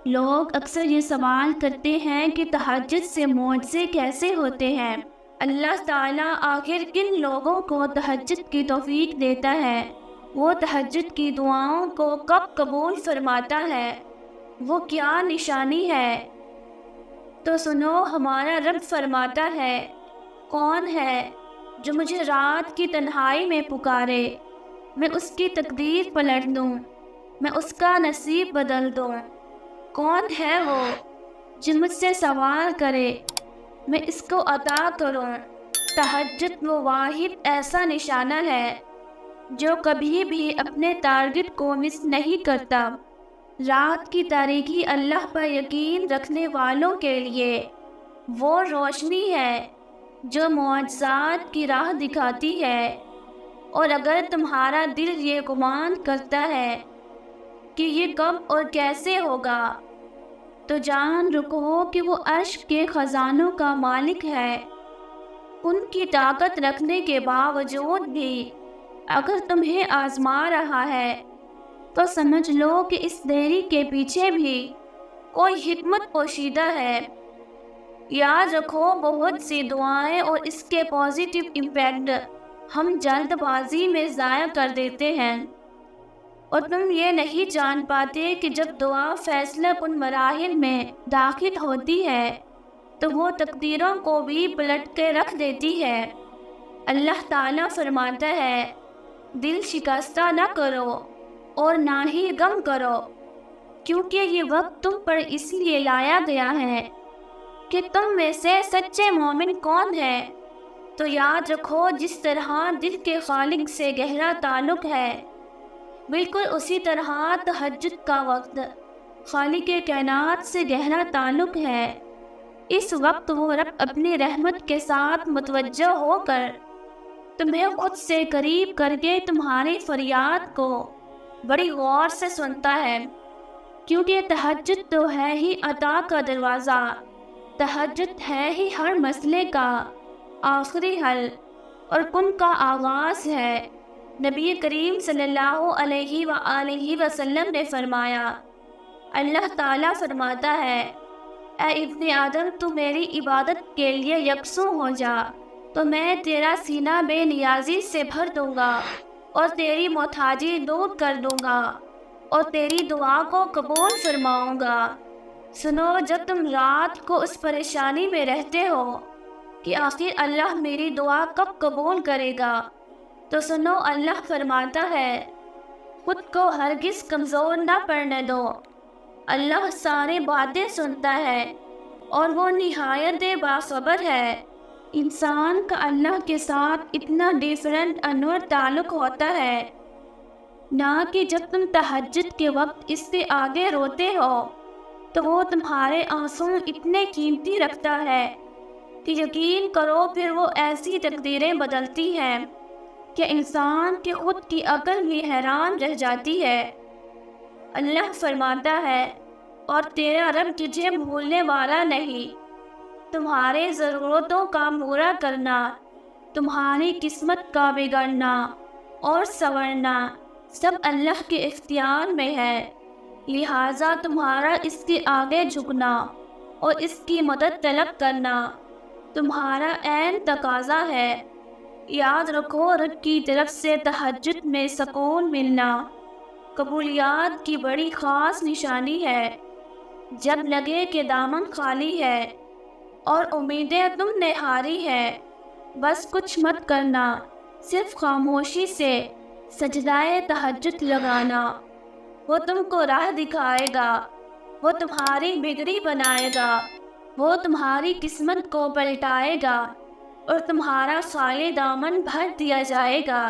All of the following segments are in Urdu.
لوگ اکثر یہ سوال کرتے ہیں کہ تہجد سے معجزے کیسے ہوتے ہیں؟ اللہ تعالیٰ آخر کن لوگوں کو تہجد کی توفیق دیتا ہے؟ وہ تہجد کی دعاؤں کو کب قبول فرماتا ہے؟ وہ کیا نشانی ہے؟ تو سنو، ہمارا رب فرماتا ہے، کون ہے جو مجھے رات کی تنہائی میں پکارے، میں اس کی تقدیر پلٹ دوں، میں اس کا نصیب بدل دوں۔ کون ہے وہ جو مجھ سے سوال کرے، میں اس کو عطا کروں۔ تہجد وہ واحد ایسا نشانہ ہے جو کبھی بھی اپنے ٹارگٹ کو مس نہیں کرتا۔ رات کی تاریکی اللہ پر یقین رکھنے والوں کے لیے وہ روشنی ہے جو معجزات کی راہ دکھاتی ہے، اور اگر تمہارا دل یہ گمان کرتا ہے کہ یہ کب اور کیسے ہوگا، تو جان رکھو کہ وہ عرش کے خزانوں کا مالک ہے۔ ان کی طاقت رکھنے کے باوجود بھی اگر تمہیں آزما رہا ہے تو سمجھ لو کہ اس دیری کے پیچھے بھی کوئی حکمت پوشیدہ ہے۔ یاد رکھو، بہت سی دعائیں اور اس کے پازیٹیو امپیکٹ ہم جلد بازی میں ضائع کر دیتے ہیں، اور تم یہ نہیں جان پاتے کہ جب دعا فیصلہ کن مراحل میں داخل ہوتی ہے تو وہ تقدیروں کو بھی پلٹ کے رکھ دیتی ہے۔ اللہ تعالیٰ فرماتا ہے، دل شکستہ نہ کرو اور نہ ہی غم کرو، کیونکہ یہ وقت تم پر اس لیے لایا گیا ہے کہ تم میں سے سچے مومن کون ہے۔ تو یاد رکھو، جس طرح دل کے خالق سے گہرا تعلق ہے، بالکل اسی طرح تہجد کا وقت خالق کائنات سے گہرا تعلق ہے۔ اس وقت وہ رب اپنی رحمت کے ساتھ متوجہ ہو کر تمہیں خود سے قریب کر کے تمہاری فریاد کو بڑی غور سے سنتا ہے، کیونکہ تہجد تو ہے ہی عطا کا دروازہ، تہجد ہے ہی ہر مسئلے کا آخری حل اور کن کا آغاز ہے۔ نبی کریم صلی اللہ علیہ وآلہ وسلم نے فرمایا، اللہ تعالیٰ فرماتا ہے، اے ابن آدم، تو میری عبادت کے لیے یکسو ہو جا تو میں تیرا سینہ بے نیازی سے بھر دوں گا اور تیری محتاجی دور کر دوں گا اور تیری دعا کو قبول فرماؤں گا۔ سنو، جب تم رات کو اس پریشانی میں رہتے ہو کہ آخر اللہ میری دعا کب قبول کرے گا، تو سنو، اللہ فرماتا ہے، خود کو ہرگز کمزور نہ پڑنے دو۔ اللہ سارے باتیں سنتا ہے اور وہ نہایت باخبر ہے۔ انسان کا اللہ کے ساتھ اتنا ڈیفرنٹ انور تعلق ہوتا ہے، نہ کہ جب تم تہجد کے وقت اس سے آگے روتے ہو تو وہ تمہارے آنسو اتنے قیمتی رکھتا ہے کہ یقین کرو پھر وہ ایسی تقدیریں بدلتی ہیں کہ انسان کی خود کی عقل بھی حیران رہ جاتی ہے۔ اللہ فرماتا ہے، اور تیرا رب تجھے بھولنے والا نہیں۔ تمہارے ضرورتوں کا پورا کرنا، تمہاری قسمت کا بگڑنا اور سنورنا سب اللہ کے اختیار میں ہے، لہٰذا تمہارا اس کے آگے جھکنا اور اس کی مدد طلب کرنا تمہارا عین تقاضا ہے۔ یاد رکھو، رب کی طرف سے تہجد میں سکون ملنا قبولیات کی بڑی خاص نشانی ہے۔ جب لگے کہ دامن خالی ہے اور امیدیں تم نے ہاری ہے، بس کچھ مت کرنا، صرف خاموشی سے سجدائے تہجد لگانا۔ وہ تم کو راہ دکھائے گا، وہ تمہاری بگڑی بنائے گا، وہ تمہاری قسمت کو پلٹائے گا اور تمہارا خالی دامن بھر دیا جائے گا۔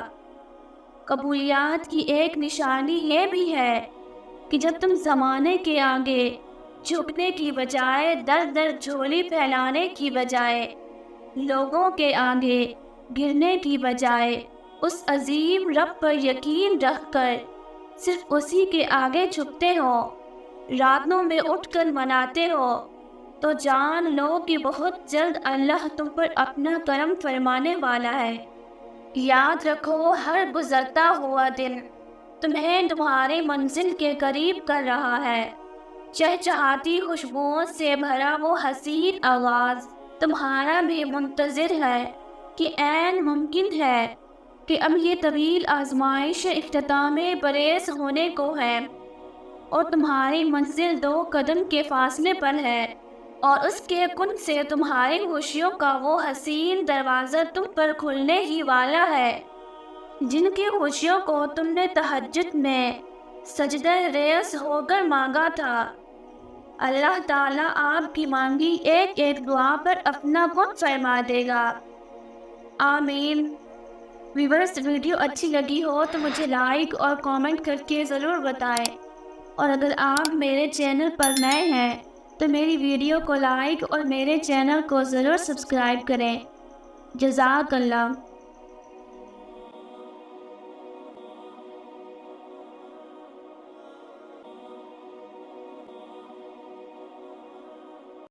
قبولیات کی ایک نشانی یہ بھی ہے کہ جب تم زمانے کے آگے جھکنے کی بجائے، در در جھولی پھیلانے کی بجائے، لوگوں کے آگے گرنے کی بجائے، اس عظیم رب پر یقین رکھ کر صرف اسی کے آگے جھکتے ہو، راتوں میں اٹھ کر مناتے ہو، تو جان لو کہ بہت جلد اللہ تم پر اپنا کرم فرمانے والا ہے۔ یاد رکھو، ہر گزرتا ہوا دن تمہیں تمہاری منزل کے قریب کر رہا ہے۔ چہچہاتی خوشبوؤں سے بھرا وہ حسین آغاز تمہارا بھی منتظر ہے کہ عین ممکن ہے کہ اب یہ طویل آزمائش اختتام پریز ہونے کو ہے اور تمہاری منزل 2 قدم کے فاصلے پر ہے، اور اس کے کن سے تمہاری خوشیوں کا وہ حسین دروازہ تم پر کھلنے ہی والا ہے، جن کی خوشیوں کو تم نے تہجد میں سجدہ ریز ہو کر مانگا تھا۔ اللہ تعالیٰ آپ کی مانگی ایک ایک دعا پر اپنا کن فرما دے گا، آمین۔ ویورز، ویڈیو اچھی لگی ہو تو مجھے لائک اور کامنٹ کر کے ضرور بتائیں، اور اگر آپ میرے چینل پر نئے ہیں تو میری ویڈیو کو لائک اور میرے چینل کو ضرور سبسکرائب کریں۔ جزاک اللہ۔